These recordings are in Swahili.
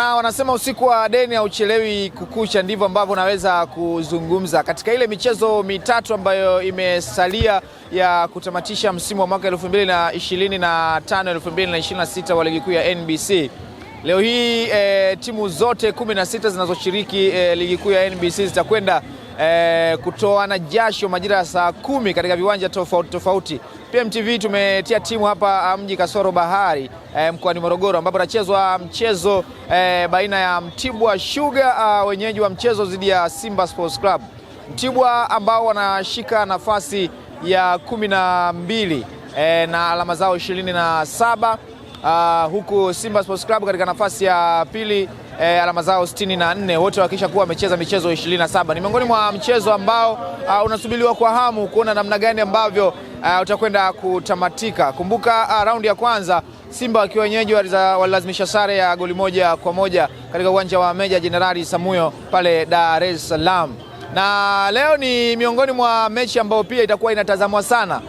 Bana, wanasema usiku wa deni hauchelewi kukucha, ndivyo ambavyo naweza kuzungumza katika ile michezo mitatu ambayo imesalia ya kutamatisha msimu wa mwaka 2025 2026 wa ligi kuu ya NBC. Leo hii timu zote 16 zinazoshiriki ligi kuu ya NBC zitakwenda kutoana jasho majira ya saa 10 katika viwanja tofauti tofauti. PMTV tumetia timu hapa mji Kasoro Bahari mkoani Morogoro, ambapo utachezwa mchezo baina ya Mtibwa Sugar wenyeji wa mchezo dhidi ya Simba Sports Club. Mtibwa ambao wanashika nafasi ya 12 na alama zao 27, huku Simba Sports Club katika nafasi ya pili alama zao 64, wote wakisha kuwa wamecheza michezo 27. Ni miongoni mwa mchezo ambao unasubiriwa kwa hamu kuona namna gani ambavyo utakwenda kutamatika. Kumbuka raundi ya kwanza Simba wakiwa wenyeji walilazimisha sare ya goli 1-1 katika uwanja wa Meja Jenerali Samuyo pale Dar es Salaam. Na leo ni miongoni mwa mechi ambayo pia itakuwa inatazamwa sana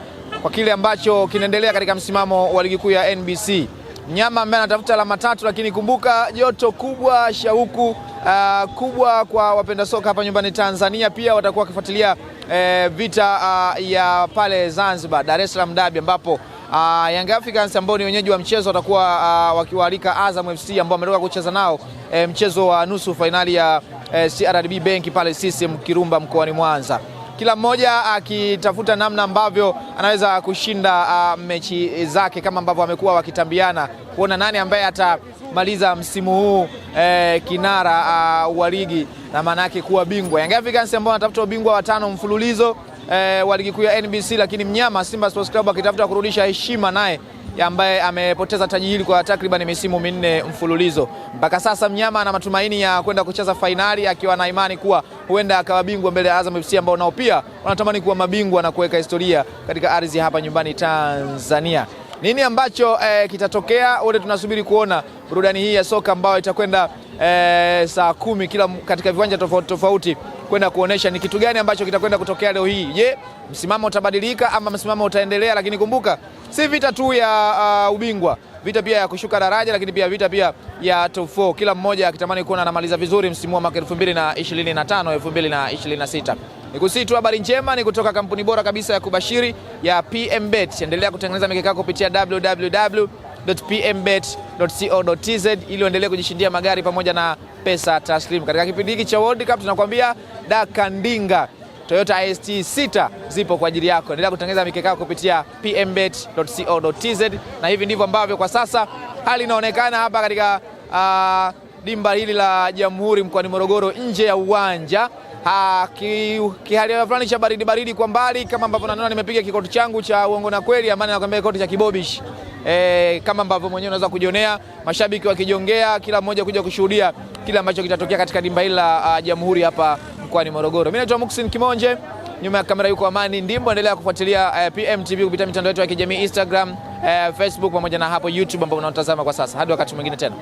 kwa kile ambacho kinaendelea katika msimamo wa ligi kuu ya NBC. Mnyama ambaye anatafuta alama 3, lakini kumbuka joto kubwa, shauku kubwa kwa wapenda soka hapa nyumbani Tanzania. Pia watakuwa wakifuatilia vita ya pale Zanzibar, Dar es Salaam Derby, ambapo Young Africans ambao ni wenyeji wa mchezo watakuwa wakiwaalika Azam FC ambao wametoka kucheza nao mchezo wa nusu finali ya CRDB Bank pale CCM Kirumba mkoani Mwanza. Kila mmoja akitafuta namna ambavyo anaweza kushinda mechi zake, kama ambavyo wamekuwa wakitambiana kuona nani ambaye atamaliza msimu huu kinara wa ligi, na maana yake kuwa bingwa. Young Africans ambao wanatafuta ubingwa wa 5 mfululizo wa ligi kuu ya NBC, lakini mnyama Simba Sports Club akitafuta kurudisha heshima naye ambaye amepoteza taji hili kwa takriban misimu 4 mfululizo. Mpaka sasa mnyama ana matumaini ya kwenda kucheza fainali, akiwa na imani kuwa huenda akawa bingwa mbele ya Azam FC ambao nao pia wanatamani kuwa mabingwa na kuweka historia katika ardhi hapa nyumbani Tanzania. Nini ambacho kitatokea? Wote tunasubiri kuona burudani hii ya soka ambayo itakwenda saa 10 kila katika viwanja tofauti tofauti kwenda kuonesha ni kitu gani ambacho kitakwenda kutokea leo hii. Je, msimamo utabadilika ama msimamo utaendelea? Lakini kumbuka si vita tu ya ubingwa, vita pia ya kushuka daraja, lakini pia vita pia ya top 4. Kila mmoja akitamani kuona anamaliza vizuri msimu wa mwaka 2025 2026. Nikusihi tu habari njema ni kutoka kampuni bora kabisa ya kubashiri ya PMBet. Endelea kutengeneza mikeka kupitia www.pmbet.co.tz ili uendelee kujishindia magari pamoja na pesa taslimu. Katika kipindi hiki cha World Cup tunakwambia dakandinga Toyota IST 6 zipo kwa ajili yako. Endelea kutengeneza mikeka kupitia pmbet.co.tz, na hivi ndivyo ambavyo kwa sasa hali inaonekana hapa katika dimba hili la Jamhuri mkoani Morogoro, nje ya uwanja. Kihali fulani cha baridi kwa mbali, kama ambavyo naona nimepiga kikoti changu cha uongo na kweli, amani nakwambia kikoti cha kibobish. Kama ambavyo mwenyewe unaweza kujionea mashabiki wakijongea, kila mmoja kuja kushuhudia kile ambacho kitatokea katika dimba hili la Jamhuri hapa mkoani Morogoro. Mimi naitwa Muxin Kimonje, nyuma ya kamera yuko Amani Ndimbo. Endelea kufuatilia PMTV kupitia mitandao yetu ya kijamii Instagram, Facebook pamoja na hapo YouTube ambapo unatazama kwa sasa. Hadi wakati mwingine tena.